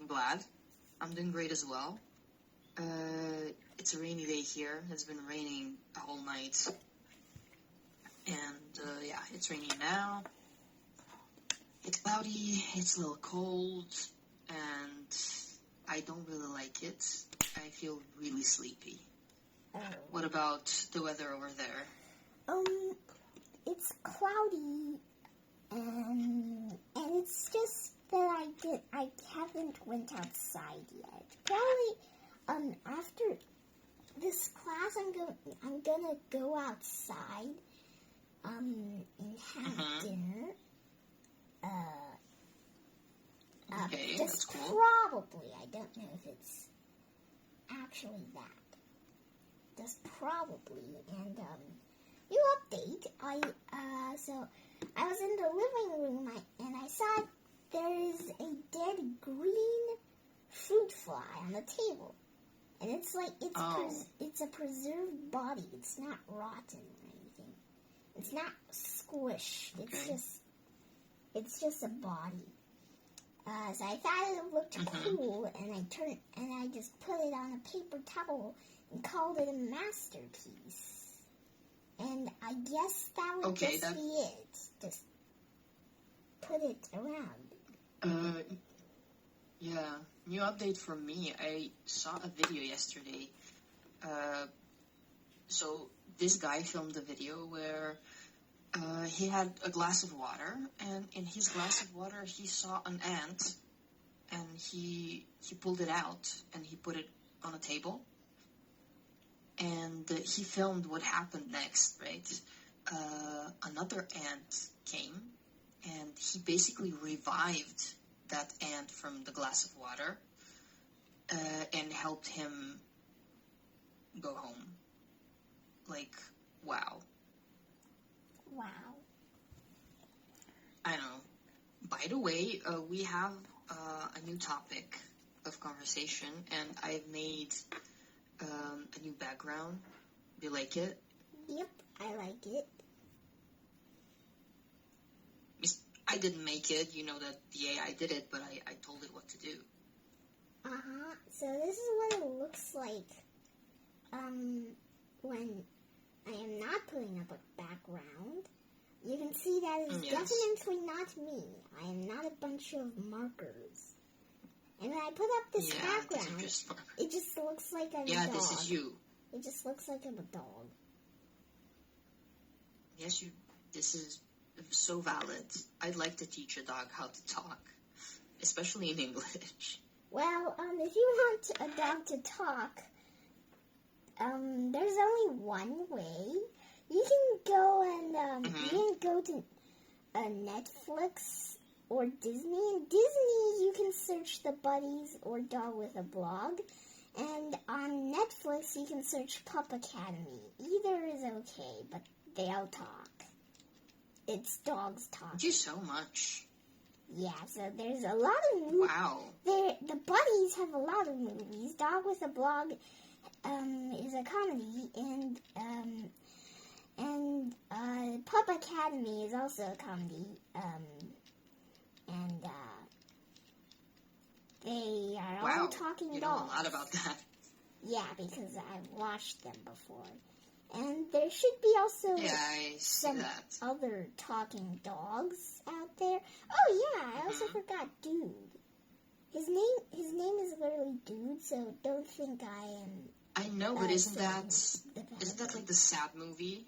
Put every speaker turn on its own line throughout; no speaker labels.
glad. I'm doing great as well. It's a rainy day here. It's been raining the whole night. And, yeah, it's raining now. It's cloudy, it's a little cold, and I don't really like it. I feel really sleepy.
Oh.
What about the weather over there?
It's cloudy, and it's just that I haven't went outside yet. Probably, after this class, I'm gonna go outside, and have dinner.
Okay,
just
that's cool.
probably, I don't know if it's actually that. Just probably, and, new update, so I was in the living room, and I saw there is a dead green fruit fly on the table. And it's like, it's a preserved body. It's not rotten or anything. It's not squished.
Okay.
It's just a body. So I thought it looked cool, and I just put it on a paper towel and called it a masterpiece. And I guess that would be it. Just put it around.
Yeah. New update from me. I saw a video yesterday. So this guy filmed a video where he had a glass of water, and in his glass of water he saw an ant, and he pulled it out and he put it on a table. And he filmed what happened next, right? Another ant came, and he basically revived that ant from the glass of water and helped him go home. Like, wow.
Wow.
I know. By the way, we have a new topic of conversation, and I've made a new background. Do you like it?
Yep, I like it.
I didn't make it. You know that the AI did it, but I told it what to do.
So this is what it looks like when I am not putting up a background. You can see that it's definitely not me. I am not a bunch of markers. And when I put up this background, it just looks like I'm a dog.
Yeah, this is you.
It just looks like I'm a dog.
Yes, this is so valid. I'd like to teach a dog how to talk, especially in English.
Well, if you want a dog to talk, there's only one way. You can go and you can go to Netflix or Disney. In Disney, you can search the Buddies or Dog with a Blog. And on Netflix, you can search Pup Academy. Either is okay, but they all talk. It's dogs talking.
Thank you so much.
Yeah, so there's a lot of movies.
Wow.
The Buddies have a lot of movies. Dog with a Blog is a comedy, and Pup Academy is also a comedy. They are all talking dogs.
You know a lot about that.
Yeah, because I've watched them before. And there should be also some other talking dogs out there. Oh yeah, I also forgot Dude. His name is literally Dude, so don't think I am.
I know, but isn't that like the sad movie?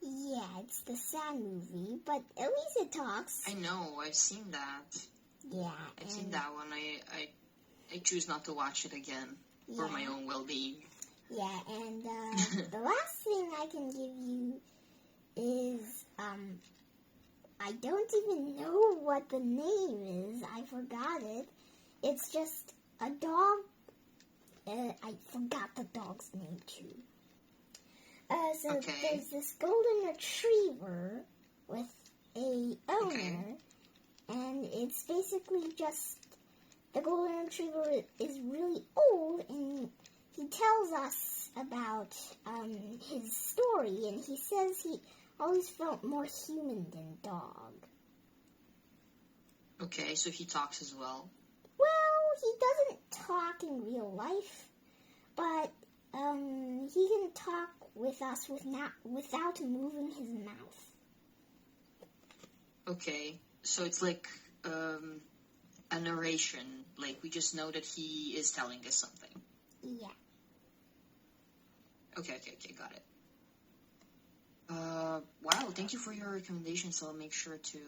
Yeah, it's the sad movie, but at least it talks.
I know, I've seen that.
Yeah,
I've seen that one. I choose not to watch it again for my own well-being.
Yeah, and the last thing I can give you is, I don't even know what the name is. I forgot it. It's just a dog. I forgot the dog's name, too. There's this golden retriever with a owner, and it's basically just, the golden retriever is really old, and he tells us about his story, and he says he always felt more human than dog.
Okay, so he talks as well.
Well, he doesn't talk in real life, but he can talk with us without moving his mouth.
Okay, so it's like a narration. Like, we just know that he is telling us something.
Yeah.
Okay, got it. Wow, thank you for your recommendations. I'll make sure to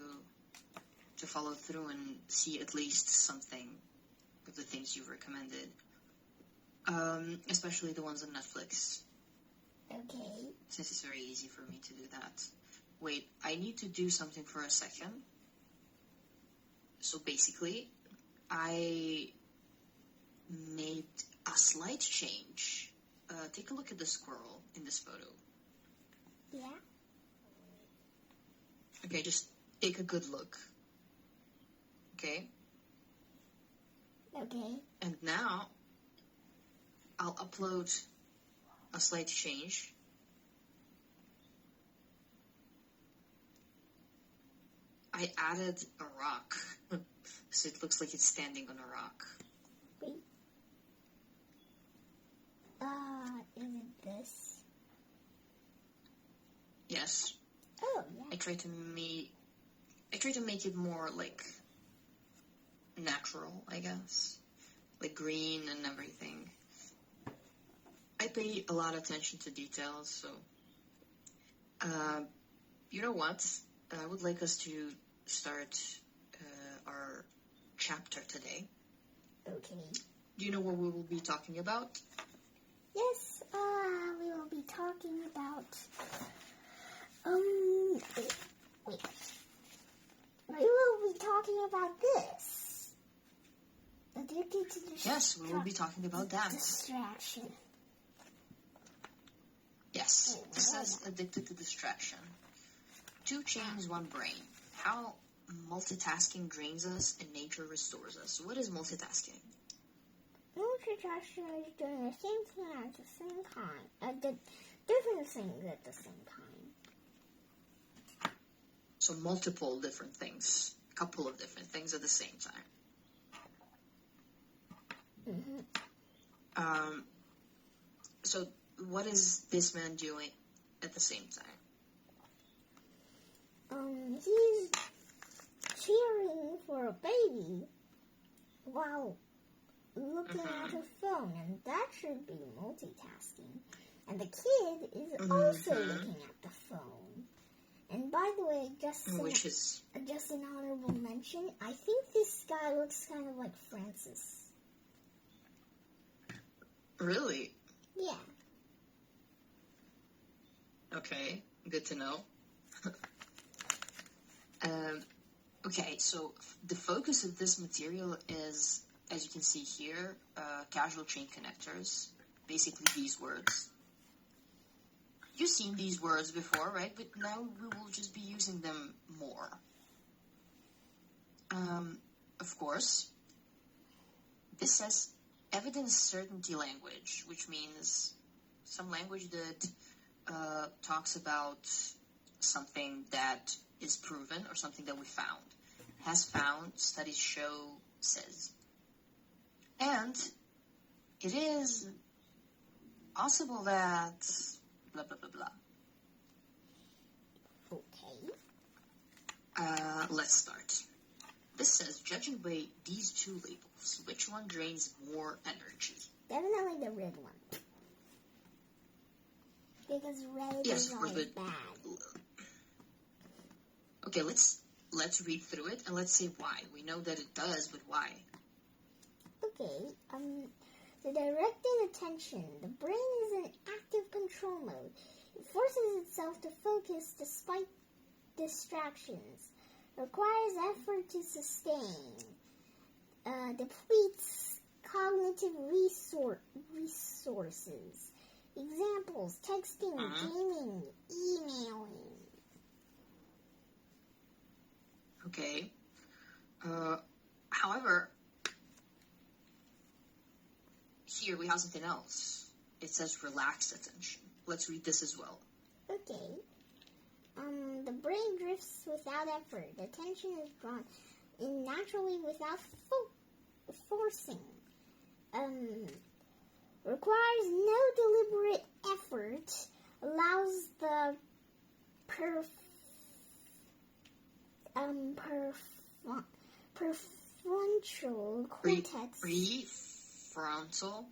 follow through and see at least something of the things you've recommended. Especially the ones on Netflix.
Okay.
Since it's very easy for me to do that. Wait, I need to do something for a second. So basically, I made a slight change. Take a look at the squirrel in this photo.
Yeah.
Okay, just take a good look. Okay?
Okay.
And now, I'll upload a slight change. I added a rock, so it looks like it's standing on a rock.
Wait. Is it this?
Yes.
Oh, yeah.
I try to make it more like natural, I guess, like green and everything. I pay a lot of attention to details, so you know what? I would like us to start our chapter today.
Okay.
Do you know what we will be talking about?
Yes, we will be talking about, wait. We will be talking about this. Addicted to
Yes, we will be talking about that.
Distraction.
Yes, this says addicted to distraction. 2 chains, 1 brain. How multitasking drains us and nature restores us. What is multitasking?
Multitasking is doing the same thing at the same time. Different things at the same time.
So multiple different things. A couple of different things at the same time.
Mm-hmm.
So what is this man doing at the same time?
He's cheering for a baby while looking at a phone, and that should be multitasking. And the kid is also looking at the phone. And by the way, just an honorable mention, I think this guy looks kind of like Francis.
Really?
Yeah.
Okay, good to know. Okay, so the focus of this material is, as you can see here, casual chain connectors, basically these words. You've seen these words before, right? But now we will just be using them more. Of course, this says evidence certainty language, which means some language that talks about something that is proven or something that we found. Has found, studies show, says. And it is possible that blah, blah, blah, blah.
Okay.
Let's start. This says, judging by these 2 labels, which one drains more energy?
Definitely the red one. Because red is always bad.
Okay, let's read through it and let's say why. We know that it does, but why?
Okay, the directed attention. The brain is in active control mode. It forces itself to focus despite distractions. Requires effort to sustain. Depletes cognitive resources. Examples, texting, gaming, emailing.
Okay. However, here we have something else. It says relaxed attention. Let's read this as well.
Okay. The brain drifts without effort. Attention is drawn in naturally without forcing. Requires no deliberate effort, allows the prefrontal cortex. Prefrontal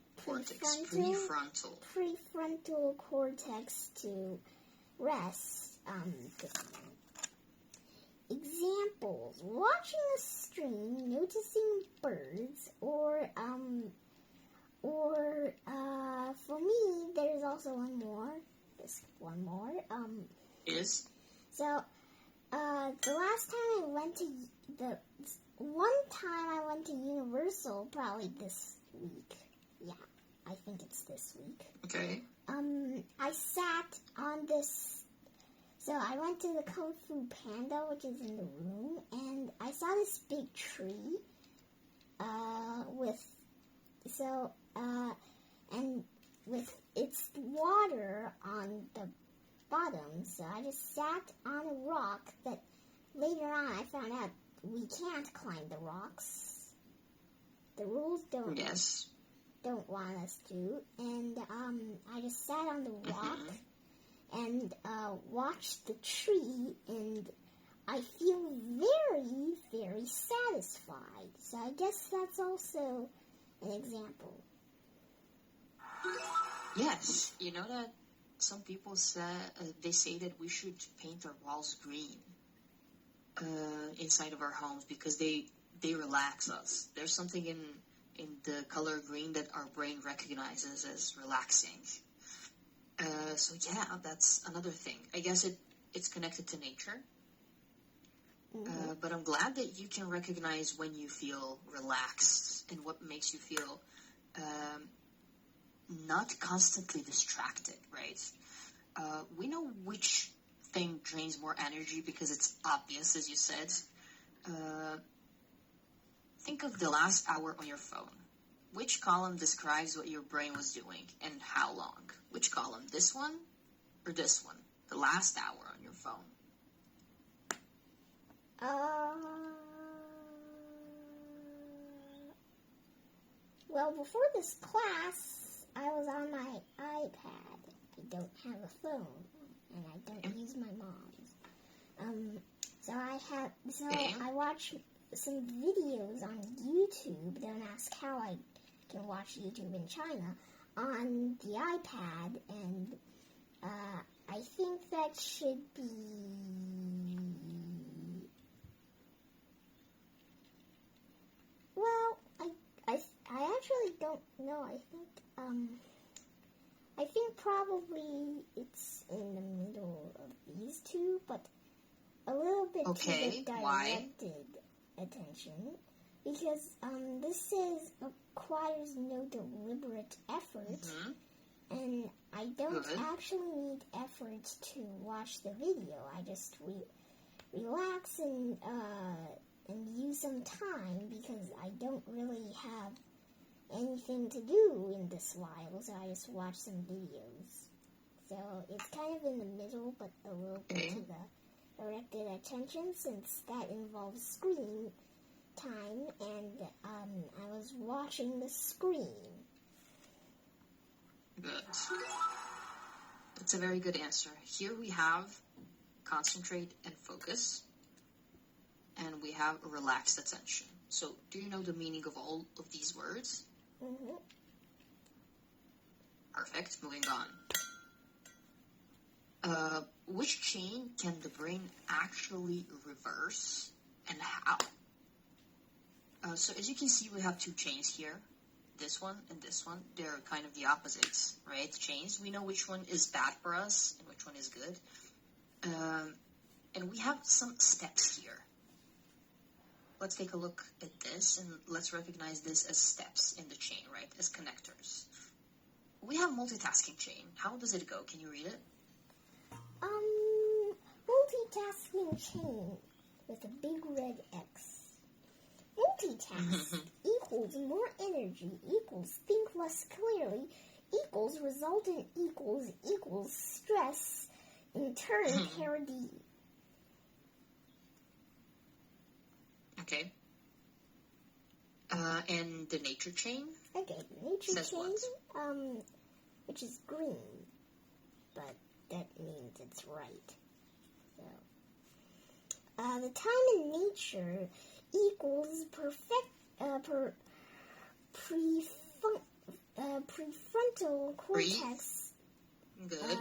cortex to rest. Examples: watching a stream, noticing birds, or for me, there's also one more. This one more.
Is?
So, the one time I went to Universal, probably this week. Yeah, I think it's this week.
Okay.
I sat on this. So I went to the Kung Fu Panda, which is in the room, and I saw this big tree. With its water on the bottom, so I just sat on a rock that later on I found out we can't climb the rocks. The rules don't want us to, and I just sat on the rock and watched the tree, and I feel very, very satisfied. So I guess that's also an example.
Yes, you know that some people say that we should paint our walls green inside of our homes because they relax us. There's something in the color green that our brain recognizes as relaxing. So yeah, that's another thing. I guess it's connected to nature. But I'm glad that you can recognize when you feel relaxed and what makes you feel not constantly distracted, right? We know which thing drains more energy because it's obvious, as you said. Think of the last hour on your phone. Which column describes what your brain was doing and how long? Which column? This one or this one? The last hour on your phone.
Well, before this class, I was on my iPad. I don't have a phone, and I don't use my mom's. I watch some videos on YouTube. Don't ask how I can watch YouTube in China on the iPad, and I think that should be. Well, I actually don't know. I think probably it's in the middle of these two, but a little bit to the directed attention, because this requires no deliberate effort, and I don't actually need effort to watch the video. I just relax and use some time because I don't really have anything to do in this while, so I just watch some videos. So it's kind of in the middle, but a little bit to the directed attention, since that involves screen time, and I was watching the screen.
Good. That's a very good answer. Here we have concentrate and focus, and we have relaxed attention. So, do you know the meaning of all of these words?
Mm-hmm.
Perfect. Moving on. Which chain can the brain actually reverse, and how? So, as you can see, we have two chains here. This one and this one. They're kind of the opposites, right? Chains. We know which one is bad for us and which one is good. And we have some steps here. Let's take a look at this, and let's recognize this as steps in the chain, right? As connectors. We have multitasking chain. How does it go? Can you read it?
Multitasking chain with a big red X. Multitask equals more energy equals think less clearly equals resultant equals stress, in turn parody.
Okay. And the nature chain?
Okay, nature
Says
chain,
what?
which is green, but that means it's right. So, the time in nature equals prefrontal cortex.
Good.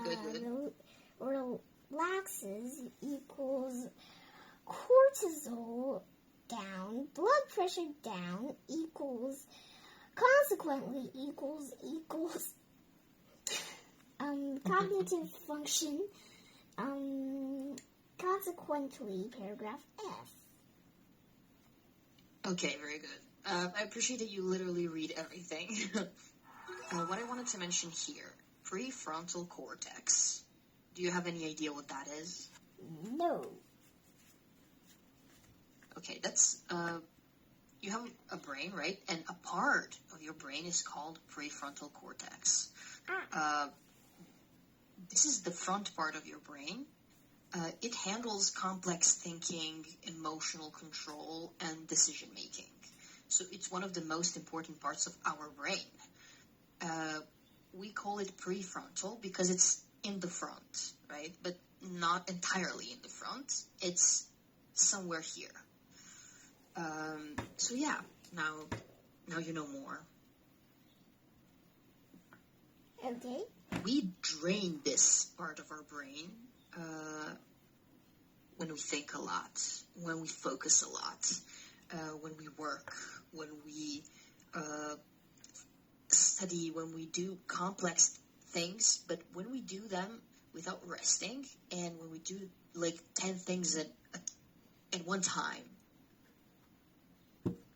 Relaxes equals cortisol down, blood pressure down equals, consequently equals cognitive function, consequently paragraph F.
Okay, very good. I appreciate that you literally read everything. What I wanted to mention here, prefrontal cortex. Do you have any idea what that is?
No.
Okay, that's, you have a brain, right? And a part of your brain is called prefrontal cortex. This is the front part of your brain. It handles complex thinking, emotional control, and decision making. So it's one of the most important parts of our brain. We call it prefrontal because it's in the front, right? But not entirely in the front. It's somewhere here. So yeah, now you know more.
Okay.
We drain this part of our brain when we think a lot, when we focus a lot, when we work, when we study, when we do complex things, but when we do them without resting, and when we do like 10 things at one time,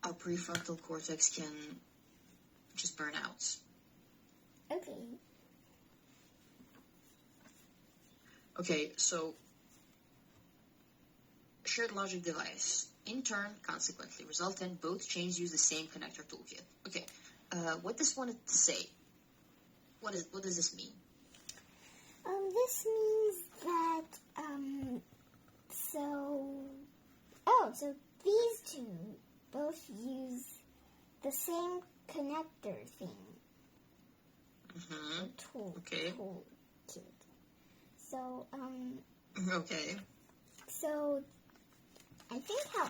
our prefrontal cortex can just burn out.
Okay.
Okay, so shared logic device. In turn, consequently, result in both chains use the same connector toolkit. Okay, what this wanted to say? What does this mean?
This means that so these two both use the same connector thing.
Mm-hmm.
Toolkit. So
Okay.
So I think how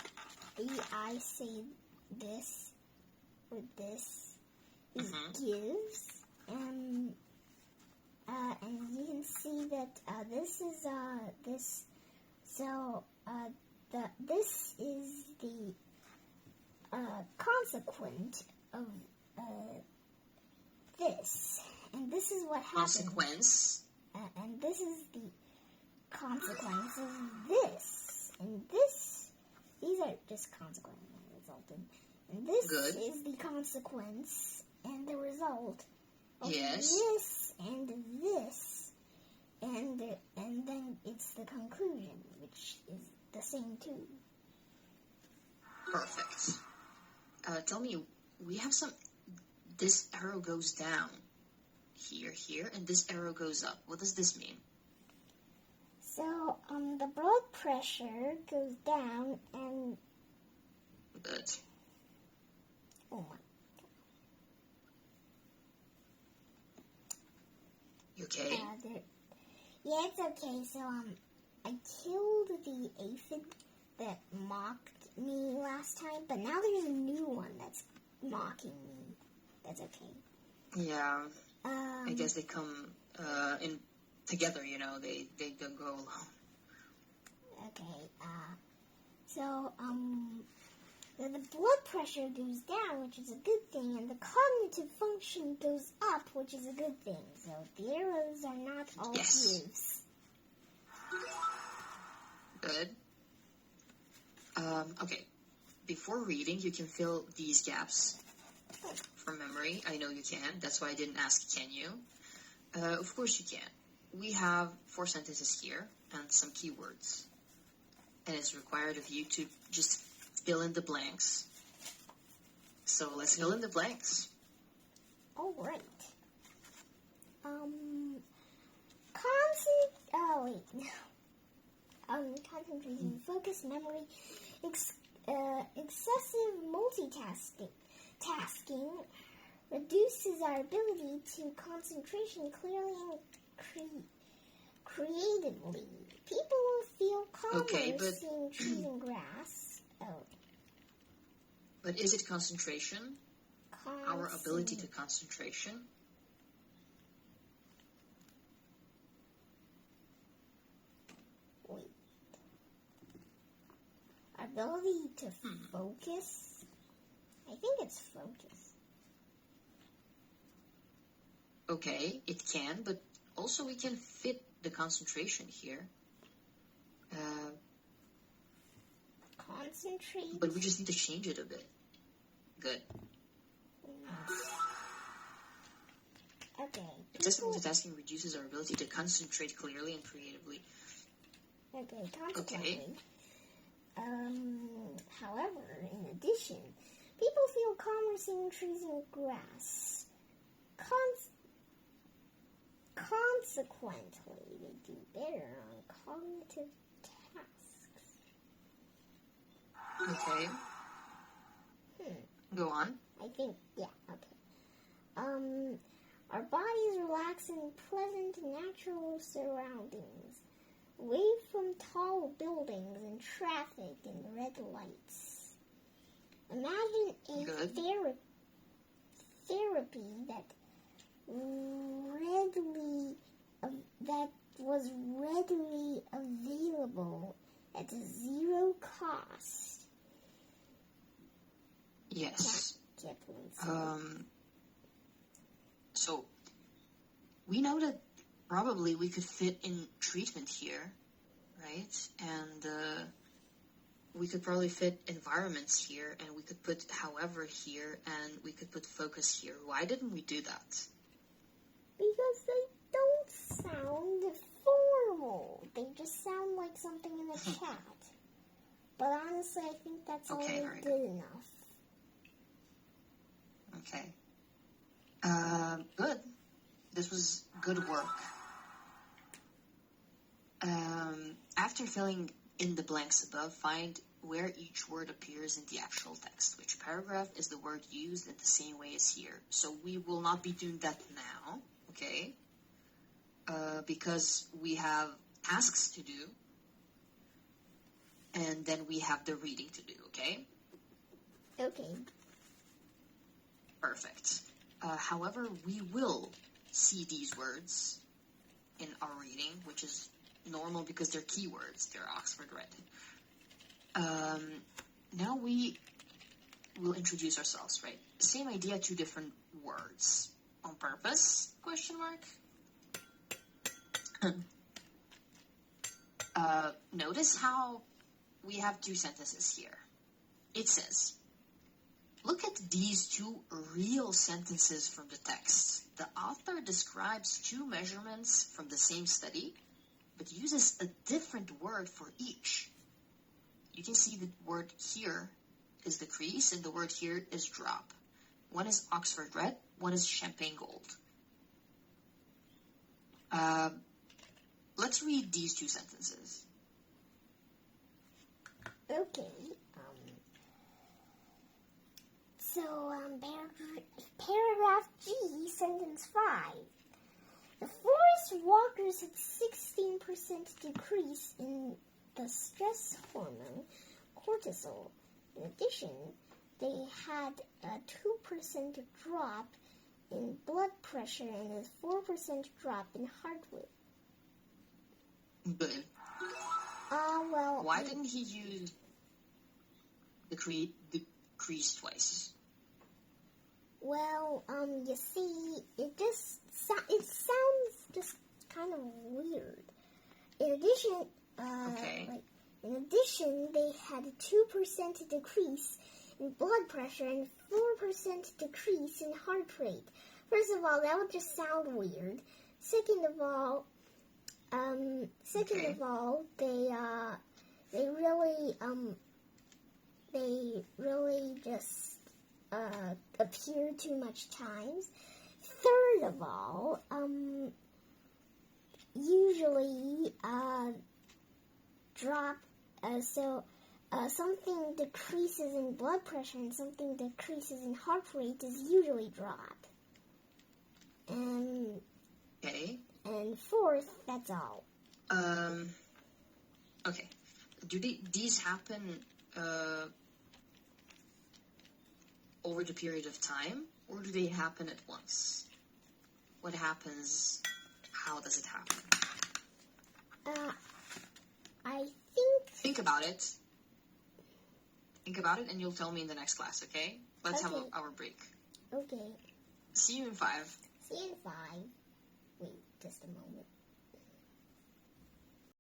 I say this or this is gives, and you can see that this is this. So this is the consequent of this, and this is what happens.
Consequence.
And this is the consequence of this, and this. These are just consequences and resulted. And this is the consequence and the result of this and this, and then it's the conclusion, which is the same too.
Perfect. Tell me, we have some. This arrow goes down here, and this arrow goes up. What does this mean?
So, the blood pressure goes down and...
Good.
Oh my God.
You okay?
Yeah, it's okay. So, I killed the aphid that mocked me last time, but now there's a new one that's mocking me. That's okay.
Yeah. I guess they come in together, you know. They don't go alone.
Okay. So the blood pressure goes down, which is a good thing, and the cognitive function goes up, which is a good thing. So the arrows are not all gives.
Good. Okay. Before reading, you can fill these gaps from memory. I know you can. That's why I didn't ask, can you? Of course you can. We have 4 sentences here and some keywords. And it's required of you to just fill in the blanks. So let's fill in the blanks.
All right. Concentration, focus, memory, excessive multitasking. asking reduces our ability to concentration clearly and creatively. People will feel calmer seeing trees and grass. Oh.
But is it concentration? Our ability to concentration?
Wait. Our ability to focus? I think it's focus.
Okay, it can, but also we can fit the concentration here.
Concentrate?
But we just need to change it a bit. Good.
Okay.
Excessive multitasking reduces our ability to concentrate clearly and creatively.
Okay, consequently. However, in addition, people feel calmer seeing trees and grass. Consequently, they do better on cognitive tasks.
Okay. Go on.
I think, yeah, okay. Our bodies relax in pleasant, natural surroundings, away from tall buildings and traffic and red lights. Imagine a therapy that was readily available at zero cost.
Yes.
Kipling said.
So, we know that probably we could fit in treatment here, right? And we could probably fit environments here, and we could put however here, and we could put focus here. Why didn't we do that?
Because they don't sound formal. They just sound like something in the chat. But honestly, I think that's already good enough.
Okay. Good. This was good work. After filling in the blanks above, find where each word appears in the actual text. Which paragraph is the word used in the same way as here? So we will not be doing that now, okay? Because we have tasks to do, and then we have the reading to do, okay?
Okay.
Perfect. However, we will see these words in our reading, which is normal because they're keywords. They're Oxford Red. Now we will introduce ourselves, right? Same idea, two different words. On purpose? Question mark. Notice how we have two sentences here. It says, look at these two real sentences from the text. The author describes two measurements from the same study, but uses a different word for each. You can see the word here is decrease, and the word here is drop. One is Oxford Red, one is Champagne Gold. Let's read these two sentences.
Okay. Paragraph G, sentence 5. The forest walkers had 16% decrease in the stress hormone cortisol. In addition, they had a 2% drop in blood pressure and a 4% drop in heart rate.
Good.
Well...
Why didn't he use decrease twice?
Well, you see, it sounds just kind of weird. In addition, they had a 2% decrease in blood pressure and 4% decrease in heart rate. First of all, that would just sound weird. Second of all, they really just appear too much times. Third of all, usually drop. something decreases in blood pressure and something decreases in heart rate is usually dropped.
Okay.
And fourth, that's all.
Okay. Do these happen over the period of time, or do they happen at once? What happens? How does it happen?
I think...
Think about it. Think about it, and you'll tell me in the next class, okay? Let's have our break.
Okay.
See you in 5.
See you in 5. Wait, just a moment.